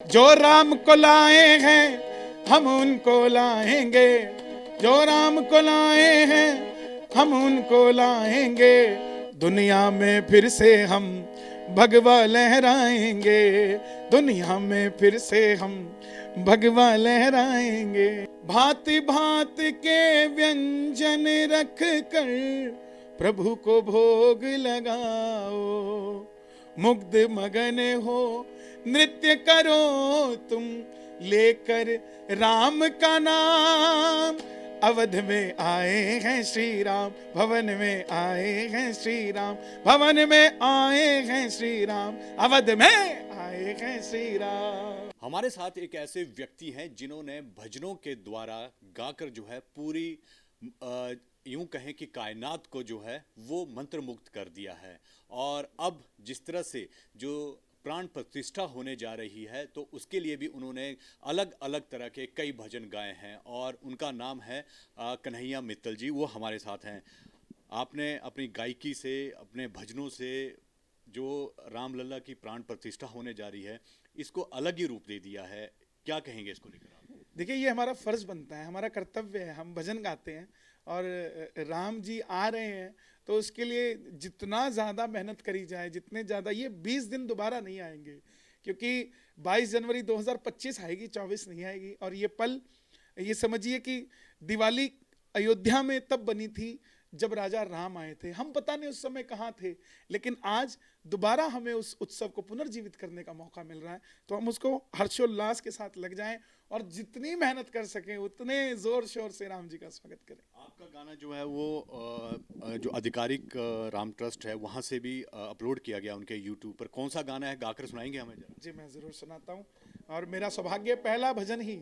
जो राम को लाए हैं हम उनको लाएंगे, जो राम को लाए हैं हम उनको लाएंगे। दुनिया में फिर से हम भगवा लहराएंगे, दुनिया में फिर से हम भगवा लहराएंगे। भांति भांति के व्यंजन रख कर प्रभु को भोग लगाओ, मुग्ध मगन हो नृत्य करो तुम लेकर राम का नाम। अवध में आए हैं श्री राम, भवन में आए हैं श्री राम, भवन में आए हैं श्री राम, अवध में आए हैं श्री राम। हमारे साथ एक ऐसे व्यक्ति हैं जिन्होंने भजनों के द्वारा गाकर जो है पूरी यूं कहें कि कायनात को जो है वो मंत्र मुक्त कर दिया है। और अब जिस तरह से जो प्राण प्रतिष्ठा होने जा रही है तो उसके लिए भी उन्होंने अलग अलग तरह के कई भजन गाए हैं और उनका नाम है कन्हैया मित्तल जी। वो हमारे साथ हैं। आपने अपनी गायकी से, अपने भजनों से जो रामलला की प्राण प्रतिष्ठा होने जा रही है इसको अलग ही रूप दे दिया है। क्या कहेंगे इसको लेकर आप? देखिए, ये हमारा फर्ज बनता है, हमारा कर्तव्य है। हम भजन गाते हैं और राम जी आ रहे हैं तो उसके लिए जितना ज़्यादा मेहनत करी जाए, जितने ज़्यादा, ये 20 दिन दोबारा नहीं आएंगे, क्योंकि 22 जनवरी 2025 आएगी, 24 नहीं आएगी। और ये पल, ये समझिए कि दिवाली अयोध्या में तब बनी थी जब राजा राम आए थे। हम पता नहीं उस समय कहाँ थे, लेकिन आज दोबारा हमें उस उत्सव को पुनर्जीवित करने का मौका मिल रहा है। तो हम उसको हर्षोल्लास के साथ लग जाएं और जितनी मेहनत कर सकें उतने जोर शोर से राम जी का स्वागत करें। आपका गाना जो है वो जो आधिकारिक राम ट्रस्ट है वहाँ से भी अपलोड किया गया उनके यूट्यूब पर। कौन सा गाना है, गाकर सुनाएंगे हमें जरा? जी, मैं ज़रूर सुनाता हूँ। और मेरा सौभाग्य, पहला भजन ही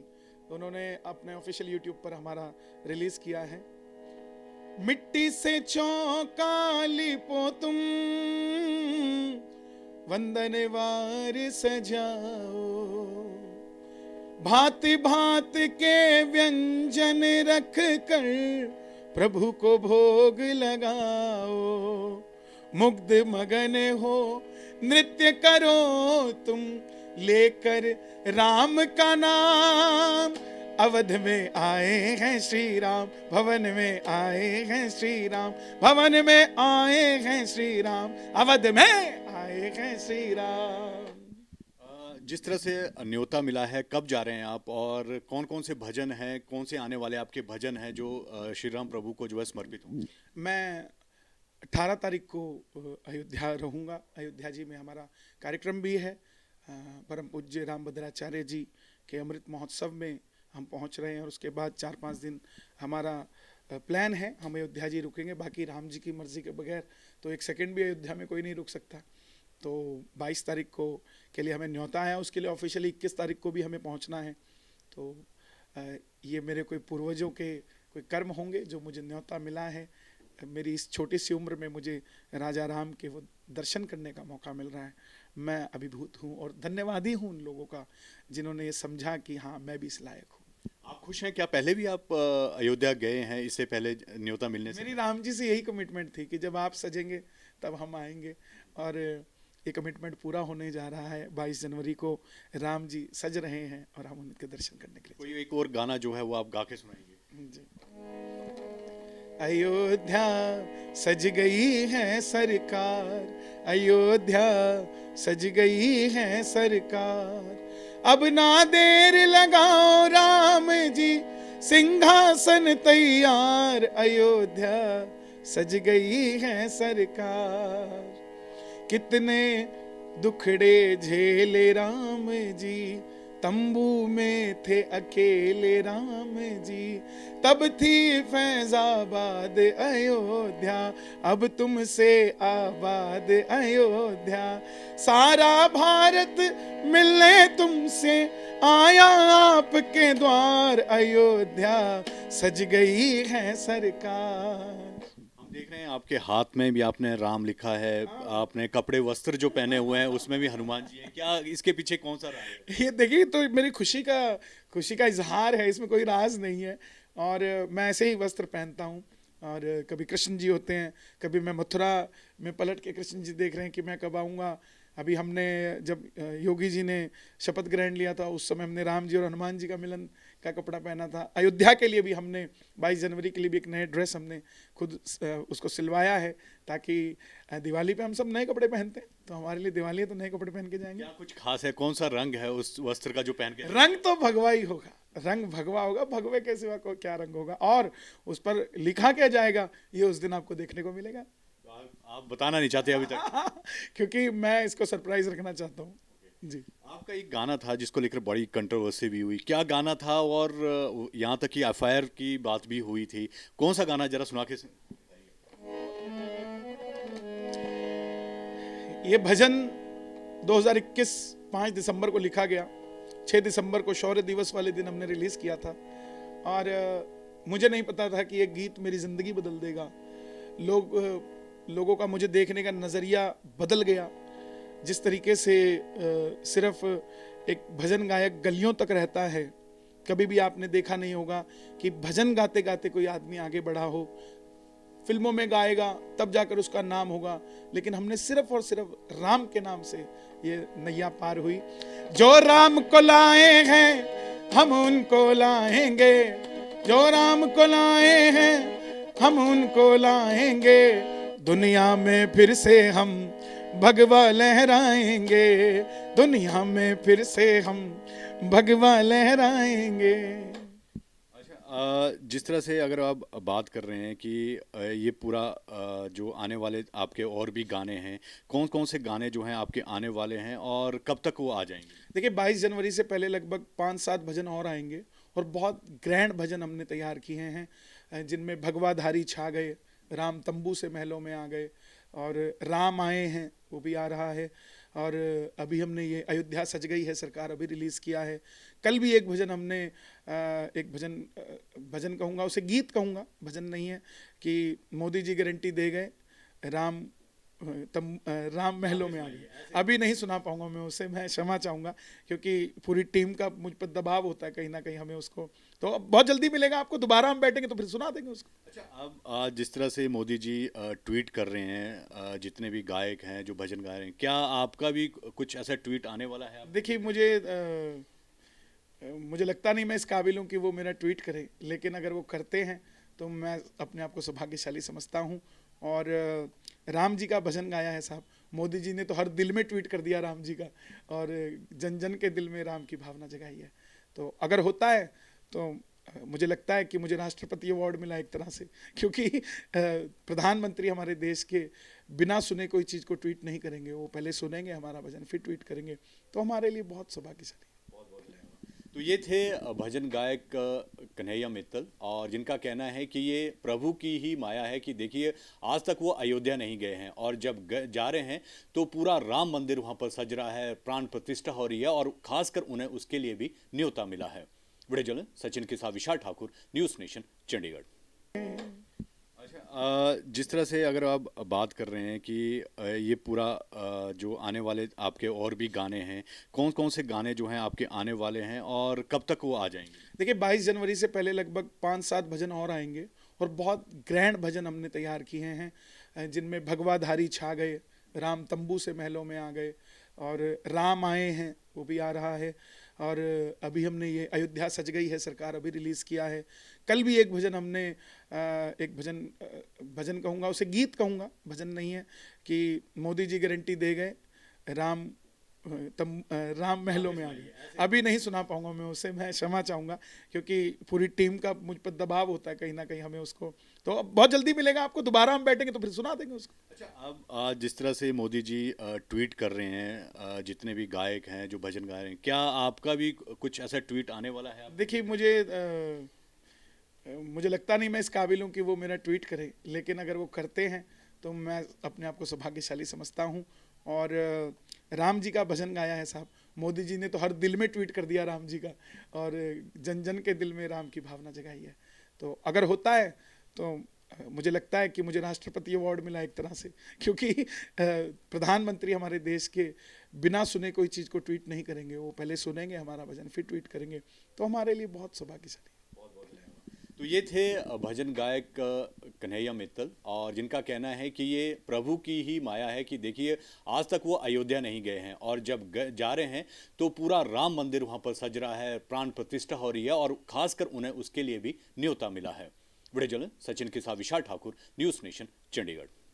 उन्होंने अपने ऑफिशियल यूट्यूब पर हमारा रिलीज किया है। मिट्टी से चौका लिपो तुम, वंदनवार सजाओ, भांति भांति के व्यंजन रख कर प्रभु को भोग लगाओ, मुग्ध मगन हो नृत्य करो तुम लेकर राम का नाम। अवध में आए हैं श्री राम, भवन में आए हैं श्री राम, भवन में आए हैं श्री राम, अवध में आए हैं श्री राम। जिस तरह से न्योता मिला है, कब जा रहे हैं आप और कौन कौन से भजन हैं, कौन से आने वाले आपके भजन हैं जो श्री राम प्रभु को जो है समर्पित हों? मैं 18 तारीख को अयोध्या रहूँगा। अयोध्या जी में हमारा कार्यक्रम भी है। परम पूज्य रामभद्राचार्य जी के अमृत महोत्सव में हम पहुंच रहे हैं और उसके बाद 4-5 दिन हमारा प्लान है। हम अयोध्या जी रुकेंगे, बाकी राम जी की मर्जी के बगैर तो एक सेकंड भी अयोध्या में कोई नहीं रुक सकता। तो 22 तारीख को के लिए हमें न्योता है, उसके लिए ऑफिशियली 21 तारीख को भी हमें पहुंचना है। तो ये मेरे कोई पूर्वजों के कोई कर्म होंगे जो मुझे न्योता मिला है। मेरी इस छोटी सी उम्र में मुझे राजा राम के वो दर्शन करने का मौका मिल रहा है। मैं अभिभूत हूँ और धन्यवादी हूँ उन लोगों का जिन्होंने ये समझा कि हाँ, मैं भी इस लायक हूँ। आप खुश हैं? क्या पहले भी आप अयोध्या गए हैं इससे पहले न्योता मिलने से? मेरी राम जी से यही कमिटमेंट थी कि जब आप सजेंगे तब हम आएंगे, और ये कमिटमेंट पूरा होने जा रहा है। 22 जनवरी को राम जी सज रहे हैं और हम उनके दर्शन करने के लिए। कोई एक और गाना जो है वो आप गा के सुनाएंगे जी। अयोध्या सज गई है सरकार, अयोध्या सज गई है सरकार, अब ना देर लगाओ राम जी, सिंहासन तैयार, अयोध्या सज गई है सरकार। कितने दुखड़े झेले राम जी, तंबू में थे अकेले राम जी, तब थी फैजाबाद अयोध्या, अब तुमसे आबाद अयोध्या। सारा भारत मिलने तुमसे आया आपके द्वार, अयोध्या सज गई है सरकार। देख रहे हैं आपके हाथ में भी आपने राम लिखा है, आपने कपड़े वस्त्र जो पहने हुए हैं उसमें भी हनुमान जी हैं। क्या इसके पीछे कौन सा राज है? ये देखिए, तो मेरी खुशी का इजहार है, इसमें कोई राज नहीं है। और मैं ऐसे ही वस्त्र पहनता हूँ। और कभी कृष्ण जी होते हैं, कभी मैं मथुरा में पलट के कृष्ण जी देख रहे हैं कि मैं कब आऊँगा। अभी हमने जब योगी जी ने शपथ ग्रहण लिया था उस समय हमने राम जी और हनुमान जी का मिलन का कपड़ा पहना था। अयोध्या के लिए भी हमने 22 जनवरी के लिए भी एक नए ड्रेस हमने खुद उसको सिलवाया है, ताकि दिवाली पे हम सब नए कपड़े पहनते हैं, तो हमारे लिए दिवाली है तो नए कपड़े पहन के जाएंगे। क्या कुछ खास है, कौन सा रंग है उस वस्त्र का जो पहन के? रंग तो भगवा ही होगा, रंग भगवा होगा, भगवे के सिवा को क्या रंग होगा, और उस पर लिखा क्या जाएगा ये उस दिन आपको देखने को मिलेगा। आप बताना नहीं चाहते अभी तक? क्योंकि मैं इसको सरप्राइज रखना चाहता हूँ जी। आपका एक गाना था जिसको लेकर बड़ी कंट्रोवर्सी भी हुई, क्या गाना था? और यहाँ तक कि एफआईआर की बात भी हुई थी, कौन सा गाना, जरा सुना के। ये भजन 2021 5 दिसंबर को लिखा गया, 6 दिसंबर को शौर्य दिवस वाले दिन हमने रिलीज किया था, और मुझे नहीं पता था कि ये गीत मेरी जिंदगी बदल देगा। लोगों का मुझे देखने का नजरिया बदल गया। जिस तरीके से सिर्फ एक भजन गायक गलियों तक रहता है, कभी भी आपने देखा नहीं होगा कि भजन गाते गाते कोई आदमी आगे बढ़ा हो। फिल्मों में गाएगा तब जाकर उसका नाम होगा, लेकिन हमने सिर्फ और सिर्फ राम के नाम से ये नैया पार हुई। जो राम को लाए हैं हम उनको लाएंगे, जो राम को लाए हैं हम उनको लाएंगे, दुनिया में फिर से हम भगवा लहराएंगे, दुनिया में फिर से हम भगवा लहराएंगे। जिस तरह से अगर आप बात कर रहे हैं कि ये पूरा जो आने वाले आपके और भी गाने हैं, कौन कौन से गाने जो हैं आपके आने वाले हैं और कब तक वो आ जाएंगे? देखिए 22 जनवरी से पहले लगभग 5-7 भजन और आएंगे, और बहुत ग्रैंड भजन हमने तैयार किए हैं, जिनमें भगवाधारी छा गए, राम तंबू से महलों में आ गए, और राम आए हैं वो भी आ रहा है, और अभी हमने ये अयोध्या सज गई है सरकार अभी रिलीज़ किया है। कल भी एक भजन हमने एक भजन कहूँगा, उसे गीत कहूँगा, भजन नहीं है, कि मोदी जी गारंटी दे गए, राम महलों में आ गए। अभी नहीं सुना पाऊंगा मैं उसे, मैं क्षमा चाहूँगा, क्योंकि पूरी टीम का मुझ पर दबाव होता है कहीं ना कहीं हमें उसको, तो अब बहुत जल्दी मिलेगा आपको, दोबारा हम बैठेंगे तो फिर सुना देंगे उसको। अच्छा, अब आज जिस तरह से मोदी जी ट्वीट कर रहे हैं, जितने भी गायक हैं जो भजन गा रहे हैं, क्या आपका भी कुछ ऐसा ट्वीट आने वाला है? देखिए मुझे लगता नहीं मैं इस काबिल हूँ कि वो मेरा ट्वीट करे, लेकिन अगर वो करते हैं तो मैं अपने आप को सौभाग्यशाली समझता हूँ। और राम जी का भजन गाया है साहब, मोदी जी ने तो हर दिल में ट्वीट कर दिया राम जी का, और जन जन के दिल में राम की भावना जगाई है। तो अगर होता है तो मुझे लगता है कि मुझे राष्ट्रपति अवार्ड मिला एक तरह से, क्योंकि प्रधानमंत्री हमारे देश के बिना सुने कोई चीज़ को ट्वीट नहीं करेंगे, वो पहले सुनेंगे हमारा भजन फिर ट्वीट करेंगे, तो हमारे लिए बहुत सौभाग्यशाली। तो ये थे भजन गायक कन्हैया मित्तल, और जिनका कहना है कि ये प्रभु की ही माया है कि देखिए आज तक वो अयोध्या नहीं गए हैं, और जब जा रहे हैं तो पूरा राम मंदिर वहाँ पर सज रहा है, प्राण प्रतिष्ठा हो रही है, और खासकर उन्हें उसके लिए भी न्योता मिला है। वीडियो जर्नलिस्ट सचिन के साथ विशाल ठाकुर, न्यूज़ नेशन, चंडीगढ़। जिस तरह से अगर आप बात कर रहे हैं कि ये पूरा जो आने वाले आपके और भी गाने हैं, कौन कौन से गाने जो हैं आपके आने वाले हैं और कब तक वो आ जाएंगे? देखिए 22 जनवरी से पहले लगभग 5-7 भजन और आएंगे, और बहुत ग्रैंड भजन हमने तैयार किए हैं, जिनमें भगवाधारी छा गए, राम तंबू से महलों में आ गए, और राम आए हैं वो भी आ रहा है, और अभी हमने ये अयोध्या सज गई है सरकार अभी रिलीज़ किया है। कल भी एक भजन हमने एक भजन कहूँगा, उसे गीत कहूँगा, भजन नहीं है, कि मोदी जी गारंटी दे गए, राम महलों में आ गए। अभी नहीं सुना पाऊंगा मैं उसे, मैं क्षमा चाहूँगा, क्योंकि पूरी टीम का मुझ पर दबाव होता है कहीं ना कहीं हमें उसको, तो अब बहुत जल्दी मिलेगा आपको, दोबारा हम बैठेंगे तो फिर सुना देंगे उसको। अच्छा, अब आज जिस तरह से मोदी जी ट्वीट कर रहे हैं, जितने भी गायक हैं जो भजन गा रहे हैं, क्या आपका भी कुछ ऐसा ट्वीट आने वाला है? देखिए मुझे लगता नहीं मैं इस काबिल हूँ कि वो मेरा ट्वीट करे, लेकिन अगर वो करते हैं तो मैं अपने आप को सौभाग्यशाली समझता हूँ। और राम जी का भजन गाया है साहब, मोदी जी ने तो हर दिल में ट्वीट कर दिया राम जी का, और जन जन के दिल में राम की भावना जगाई है। तो अगर होता है तो मुझे लगता है कि मुझे राष्ट्रपति अवार्ड मिला एक तरह से, क्योंकि प्रधानमंत्री हमारे देश के बिना सुने कोई चीज़ को ट्वीट नहीं करेंगे, वो पहले सुनेंगे हमारा भजन फिर ट्वीट करेंगे, तो हमारे लिए बहुत सौभाग्यशाली। तो ये थे भजन गायक कन्हैया मित्तल, और जिनका कहना है कि ये प्रभु की ही माया है कि देखिए आज तक वो अयोध्या नहीं गए हैं, और जब जा रहे हैं तो पूरा राम मंदिर वहाँ पर सज रहा है, प्राण प्रतिष्ठा हो रही है, और खासकर उन्हें उसके लिए भी न्योता मिला है। वीडियो जर्नलिस्ट सचिन के साथ विशाल ठाकुर, न्यूज़ नेशन, चंडीगढ़।